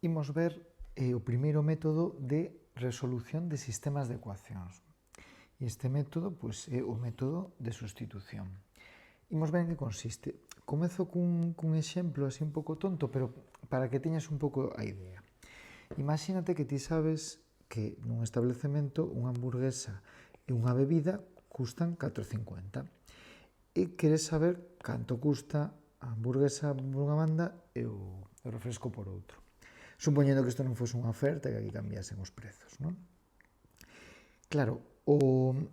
Imos ver o primeiro método de resolución de sistemas de ecuacións. E este método é o método de sustitución. Imos ver en que consiste. Comezo cun exemplo así un pouco tonto, pero para que teñas un pouco a idea. Imagínate que ti sabes que nun establecemento unha hamburguesa e unha bebida custan 4,50 e queres saber canto custa a hamburguesa por unha banda e o refresco por outro. Supoñendo que isto non fose unha oferta e que aquí cambiasen os prezos, non? Claro,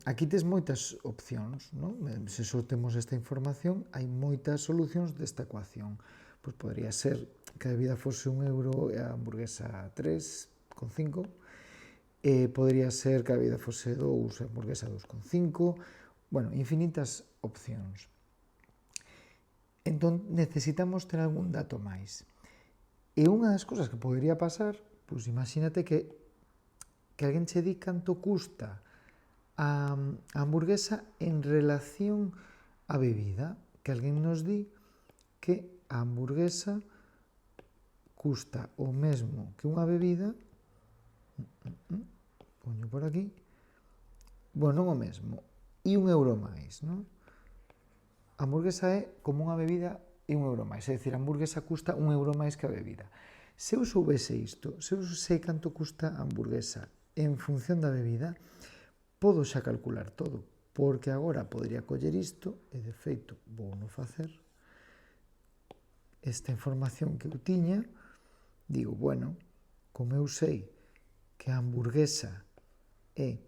aquí tes moitas opcións, non? Se só temos esta información, hai moitas solucións desta ecuación. Pois podría ser que a bebida fose 1 euro e a hamburguesa 3,5. Podría ser que a bebida fose 2 e a hamburguesa 2,5. Bueno, infinitas opcións. Entón, necesitamos ter algún dato máis. E unha das cousas que podería pasar, pois imagínate que alguén che di canto custa a hamburguesa en relación á bebida, que alguén nos di que a hamburguesa custa o mesmo que unha bebida, poño por aquí, bueno, non o mesmo, e 1 euro máis, non? A hamburguesa é como unha bebida e 1 euro máis, é dicir, a hamburguesa custa 1 euro máis que a bebida. Se eu soubese isto, se eu sei canto custa a hamburguesa en función da bebida, podo xa calcular todo, porque agora podría coller isto, e de feito vou non facer, esta información que eu tiña, digo, bueno, como eu sei que a hamburguesa é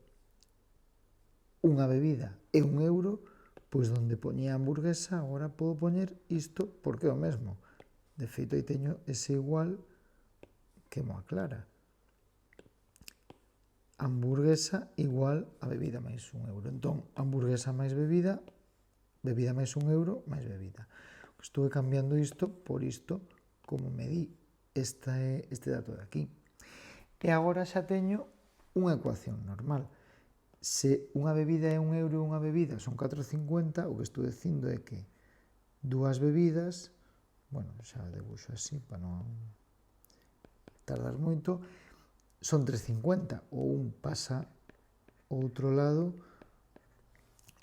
unha bebida e 1 euro, pois donde poñía a hamburguesa agora podo poñer isto porque é o mesmo. De feito, aí teño ese igual que mo aclara. Hamburguesa igual a bebida máis 1 euro. Entón, hamburguesa máis bebida, bebida máis 1 euro máis bebida. Estuve cambiando isto por isto, como me di este dato de aquí. E agora xa teño unha ecuación normal. Se unha bebida é 1 euro e unha bebida son 4,50, o que estou dicindo é que dúas bebidas, bueno, xa debuxo así para non tardar moito, son 3,50, o un pasa ao outro lado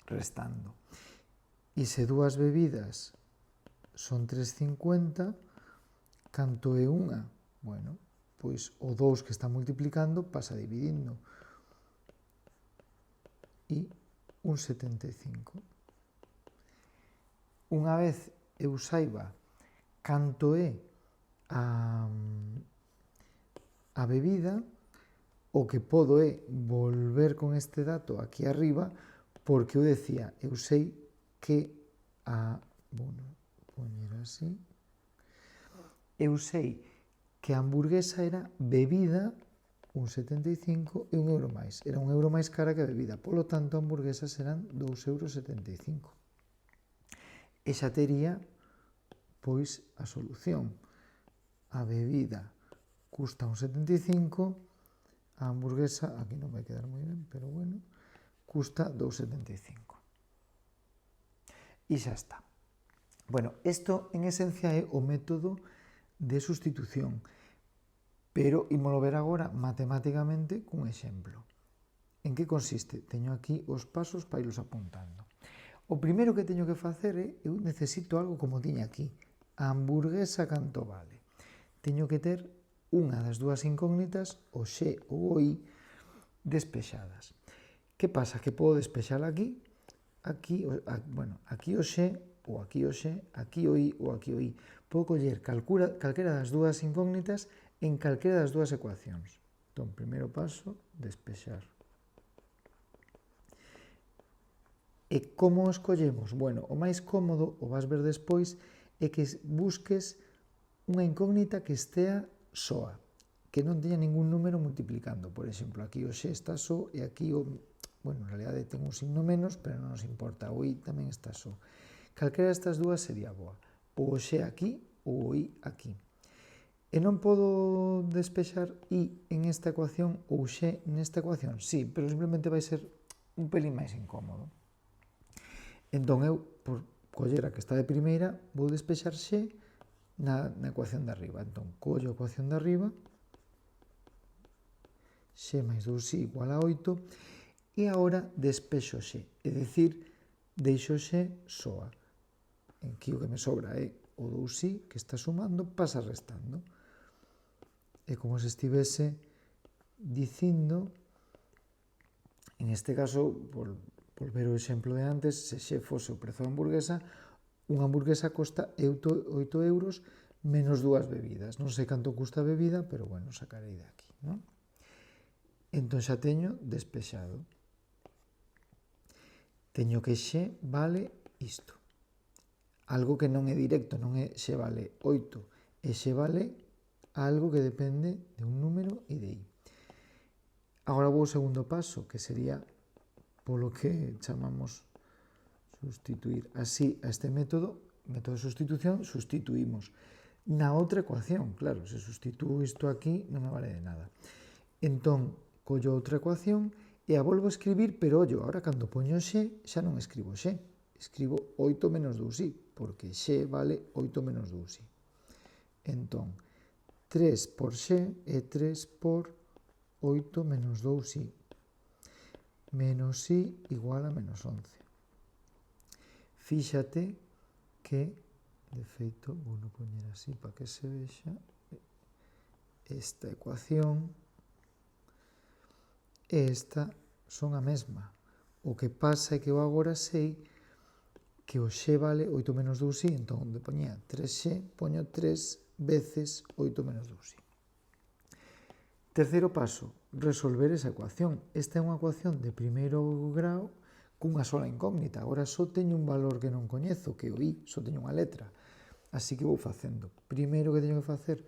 restando. E se dúas bebidas son 3,50, canto é unha? Bueno, pois o 2 que está multiplicando pasa dividindo. E 1,75. Unha vez eu saiba canto é a bebida, o que podo é volver con este dato aquí arriba, porque eu decía, eu sei que bueno, poñer así, eu sei que a hamburguesa era bebida 1,75 e 1 euro máis. Era 1 euro máis cara que a bebida. Polo tanto, a hamburguesa serán 2,75 €. E xa tería, pois, a solución. A bebida custa 1,75, a hamburguesa, aquí non vai quedar moi ben, pero bueno, custa 2,75. E xa está. Bueno, isto en esencia é o método de sustitución. Pero ímolo ver agora matemáticamente cun exemplo. En que consiste? Teño aquí os pasos para irlos apuntando. O primeiro que teño que facer é, eu necesito algo como tiña aquí. A hamburguesa canto vale? Teño que ter unha das dúas incógnitas, o xe ou o i, despexadas. Que pasa? Que podo despexala aquí, bueno, aquí o xe, ou aquí o xe, aquí o i ou aquí o i. Podo coller calquera das dúas incógnitas en calquera das dúas ecuacións. Entón, primeiro paso, despexar. E como o escollemos? Bueno, o máis cómodo, o vas ver despois, é que busques unha incógnita que estea soa, que non teña ningún número multiplicando. Por exemplo, aquí o xe está só e aquí o... Bueno, en realidade ten un signo menos, pero non nos importa, o i tamén está só. Calquera destas dúas sería boa. Ou o xe aquí ou o i aquí. E non podo despexar i en esta ecuación ou xe nesta ecuación? Sí, pero simplemente vai ser un pelín máis incómodo. Entón eu, por coller a que está de primeira, vou despexar xe na ecuación de arriba. Entón, collo a ecuación de arriba x máis 2x igual a 8, e agora despexo x, é dicir, deixo x soa. Aquí o que me sobra é o 2x que está sumando, pasa restando. É como se estivese dicindo, en este caso, por ver o exemplo de antes, se x fose o prezo da hamburguesa, unha hamburguesa costa 8 euros menos 2 bebidas. Non sei canto custa a bebida, pero bueno, sacarei de aquí, non? Entón xa teño despexado. Teño que x vale isto. Algo que non é directo, non é x vale 8, e x vale algo que depende de un número e de i. Agora vou ao segundo paso, que sería polo que chamamos sustituir. Así, a este método de sustitución, sustituímos. Na outra ecuación, claro, se sustituo isto aquí, non me vale de nada. Entón, collo outra ecuación e a volvo a escribir, pero ollo, ahora cando poño x, xa non escribo x, escribo 8 menos 2i, porque x vale 8 menos 2i. Entón, 3 por x é 3 por 8 menos 2i, menos i igual a menos 11. Fíxate que, de feito, vou poñer así para que se vexa, esta ecuación e esta son a mesma. O que pasa é que eu agora sei que o x vale 8 menos 2i, entón onde poñía 3x, poño 3 veces 8 menos 2i. Terceiro paso, resolver esa ecuación. Esta é unha ecuación de primeiro grau cunha sola incógnita. Agora só teño un valor que non coñezo, que é o i, só teño unha letra. Así que vou facendo. Primeiro que teño que facer,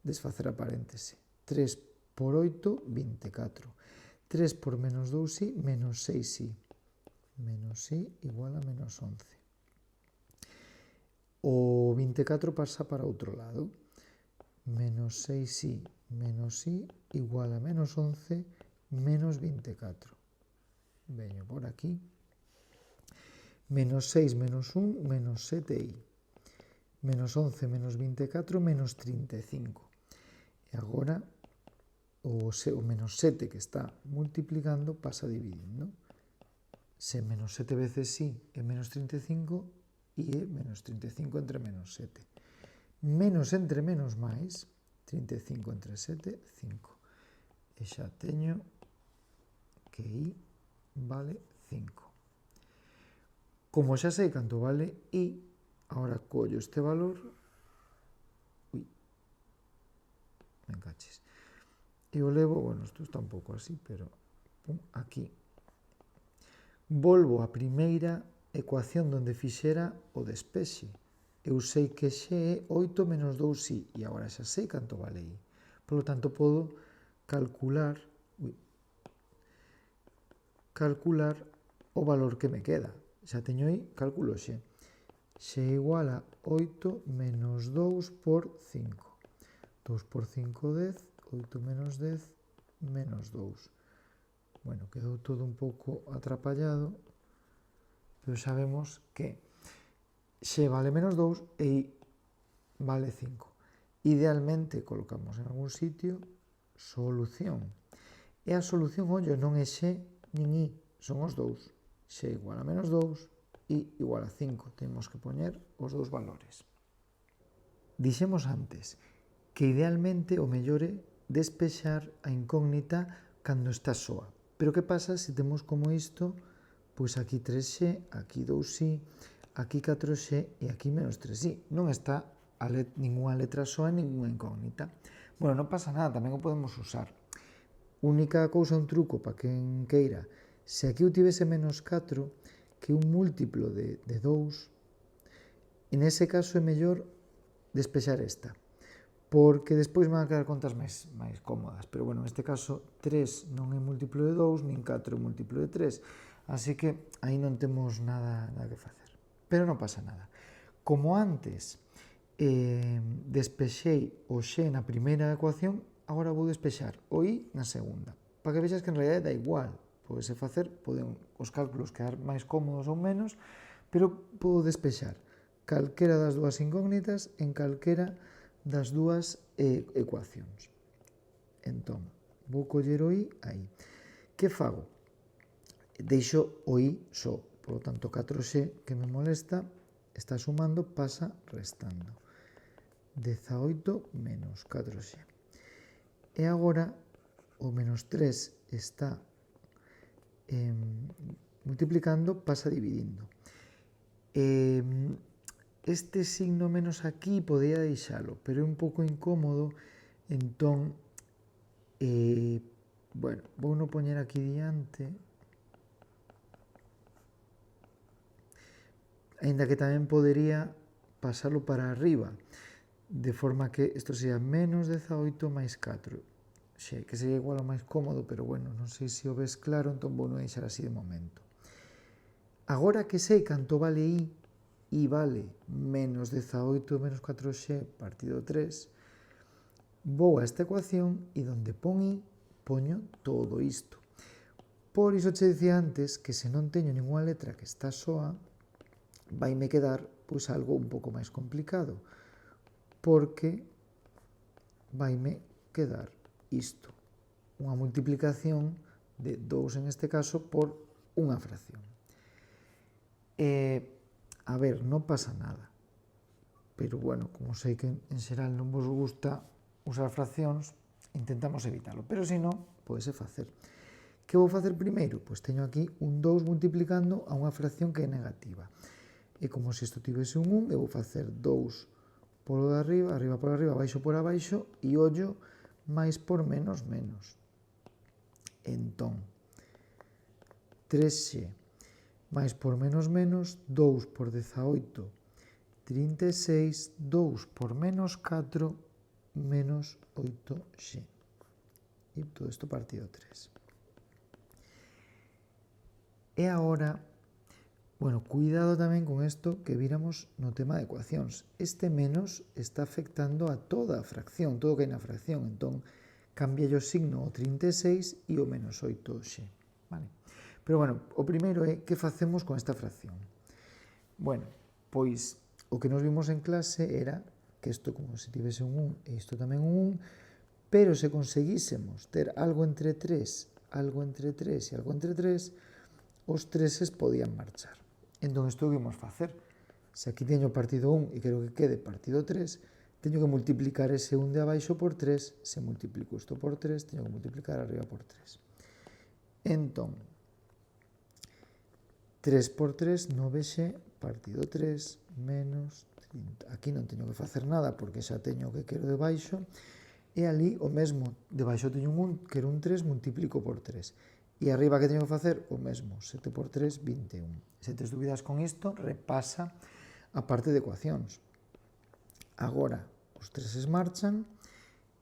desfacer a paréntese. 3 por 8, 24. 3 por menos 2i, menos 6i. Menos i igual a menos 11. O 24 pasa para outro lado. Menos 6i menos i igual a menos 11 menos 24. Veño por aquí. Menos 6 menos 1 menos 7i. Menos 11 menos 24 menos 35. E agora o menos 7 que está multiplicando pasa dividindo. Se menos 7 veces i é menos 35, i é menos 35 entre menos 7. Menos entre menos máis, 35 entre 7, 5. E xa teño que i vale 5. Como xa sei canto vale i, agora collo este valor, me encaches, e o levo, bueno, isto está un pouco así, pero aquí. Volvo á primeira ecuación onde fixera o despexe. Eu sei que x é 8 menos 2i, e agora xa sei canto vale i. Por lo tanto, podo calcular o valor que me queda. Xa teño i, calculo x. X igual a 8 menos 2 por 5. 2 por 5, 10. 8 menos 10, menos 2. Bueno, quedou todo un pouco atrapallado, pero sabemos que x vale menos 2 e i vale 5. Idealmente, colocamos en algún sitio solución. E a solución, ollo, non é x nin i, son os dous. X igual a menos 2, i igual a 5. Temos que poñer os dous valores. Dixemos antes que idealmente o mellor é despexar a incógnita cando está soa. Pero que pasa se temos como isto, pois aquí 3x, aquí 2i, aquí 4x e aquí menos 3i. Non está ninguna letra soa e ninguna incógnita. Bueno, non pasa nada, tamén o podemos usar. Única cousa, un truco para quen queira. Se aquí eu tivese menos 4, que é un múltiplo de 2, en ese caso é mellor despexar esta, porque despois me van a quedar contas máis cómodas. Pero bueno, neste caso 3 non é múltiplo de 2, nin 4 é múltiplo de 3, así que aí non temos nada que facer. Pero non pasa nada. Como antes despexei o x na primeira ecuación, agora vou despexar o i na segunda. Para que vexas que en realidad dá igual. Podese facer, poden os cálculos quedar máis cómodos ou menos, pero podo despexar calquera das dúas incógnitas en calquera das dúas ecuacións. Entón, vou coller o i aí. Que fago? Deixo o i só, por lo tanto 4x que me molesta está sumando, pasa restando. 18 menos 4x. E agora o menos 3 está multiplicando, pasa dividindo. Este signo menos aquí podría deixalo, pero é un pouco incómodo, entón, bueno, vou non poñer aquí diante, aínda que tamén podería pasarlo para arriba, de forma que isto sea menos 18 máis 4, que sería igual ao máis cómodo, pero bueno, non sei se o ves claro, entón vou non deixar así de momento. Agora que sei canto vale i vale menos 18 menos 4x partido 3, vou a esta ecuación e donde pon i, poño todo isto. Por iso che dicía antes que se non teño ninguna letra que está soa, vaime quedar pois algo un pouco máis complicado, porque vaime quedar isto, unha multiplicación de 2 en este caso por unha fracción. A ver, non pasa nada, pero bueno, como sei que en xeral non vos gusta usar fraccións, intentamos evitalo, pero se non, podese facer. Que vou facer primeiro? Pois teño aquí un 2 multiplicando a unha fracción que é negativa. E como se isto tivese un 1, eu vou facer 2 polo de arriba, arriba por arriba, abaixo por abaixo, e ollo máis por menos menos. Entón, 3x máis por menos menos, 2 por 18, 36, 2 por menos 4, menos 8x. E todo isto partido 3. E agora, bueno, cuidado tamén con isto que víramos no tema de ecuacións. Este menos está afectando a toda a fracción, todo o que hai na fracción. Entón, cambia o signo o 36 e o menos 8x. Vale? Pero, bueno, o primeiro é que facemos con esta fracción. Bueno, pois, o que nos vimos en clase era que isto como se tivese un 1 e isto tamén un 1, pero se conseguísemos ter algo entre 3, algo entre 3 e algo entre 3, os 3s podían marchar. Entón, isto que vimos facer. Se aquí teño partido 1 e quero que quede partido 3, teño que multiplicar ese 1 de abaixo por 3, se multiplico isto por 3, teño que multiplicar arriba por 3. Entón, 3 por 3, 9x, partido 3, menos 30. Aquí non teño que facer nada, porque xa teño o que quero debaixo, e ali o mesmo, debaixo teño un 1, quero un 3, multiplico por 3. E arriba que teño que facer? O mesmo, 7 por 3, 21. Se tes dúbidas con isto, repasa a parte de ecuacións. Agora, os 3s marchan,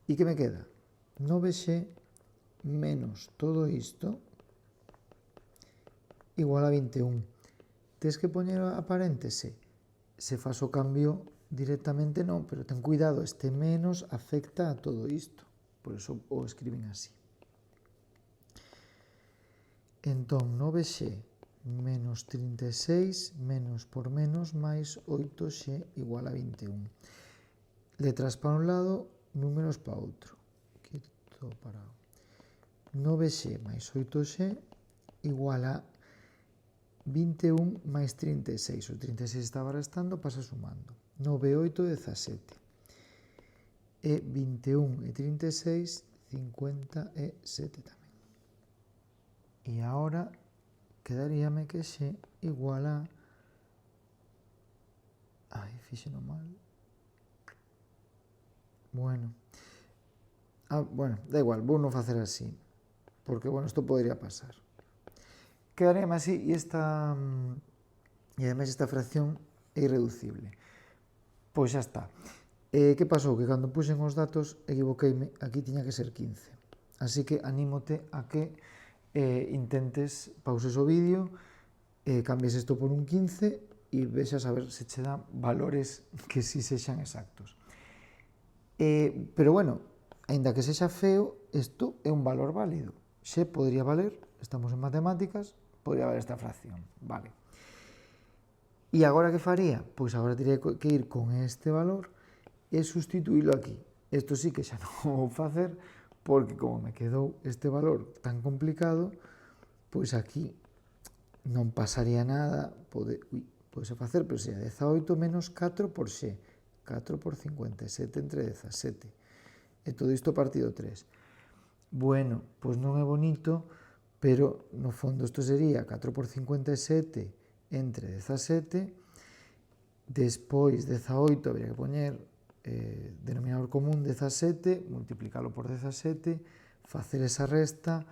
e que me queda? 9x menos todo isto, igual a 21. Tes que poñer a paréntese? Se faz o cambio directamente non, pero ten cuidado, este menos afecta a todo isto. Por iso o escriben así. Entón, 9x menos 36 menos por menos máis 8x igual a 21. Letras para un lado, números para outro. Aquí todo parado. 9x máis 8x igual a 21 máis 36. O 36 estaba restando, pasa sumando. 9, 8, 17. E 21 e 36, 57 tamén. E agora quedaríame que x igual a... Ai, fixeno mal. Bueno. Bueno, da igual, vou non facer así. Porque, bueno, isto podría pasar. Quedaríame así e ademais esta fracción é irreducible. Pois xa está. Que pasou? Que cando puxen os datos equivoqueime, aquí tiña que ser 15. Así que anímote a que intentes, pauses o vídeo, cambies isto por un 15 e vexas a ver se che dá valores que si sexan exactos. Pero bueno, aínda que sexa feo, isto é un valor válido. Xe podría valer, estamos en matemáticas, podría valer esta fracción, vale. E agora que faría? Pois agora teria que ir con este valor e sustituílo aquí. Isto sí que xa non vou facer porque como me quedou este valor tan complicado, pois aquí non pasaría nada, podese facer, pero sería 18 menos 4 por x, 4 por 57 entre 17, e todo isto partido 3. Bueno, pois non é bonito, pero no fondo isto sería 4 por 57 entre 17, despois 18 habría que poñer denominador común 17, multiplicalo por 17, facer esa resta,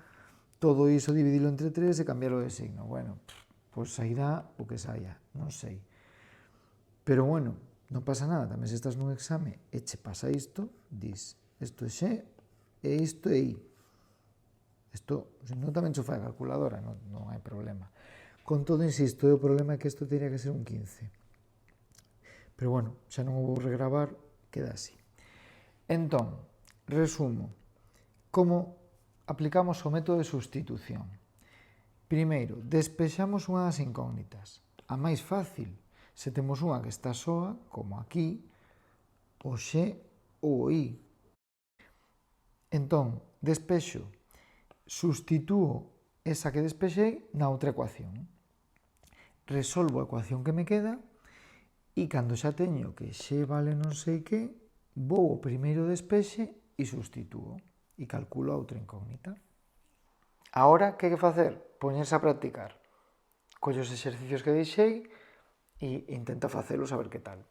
todo iso dividilo entre 3 e cambiarlo de signo. Bueno, pois sairá o que saia, non sei. Pero bueno, non pasa nada, tamén se estás nun exame e che pasa isto, dis, isto é x e isto é y. Isto, senón tamén cho fai a calculadora, non hai problema. Con todo, insisto, o problema é que isto teria que ser un 15. Pero bueno, xa non o vou regravar, queda así. Entón, resumo, como aplicamos o método de sustitución. Primeiro, despexamos unha das incógnitas. A máis fácil, se temos unha que está soa, como aquí, o x ou o y. Entón, despexo, sustitúo esa que despexei na outra ecuación. Resolvo a ecuación que me queda e cando xa teño que x vale non sei que, vou ao primeiro despexe e sustitúo e calculo a outra incógnita. Agora, que hai que facer? Poñerse a practicar. Collo os exercicios que deixei e intenta facelos a ver que tal.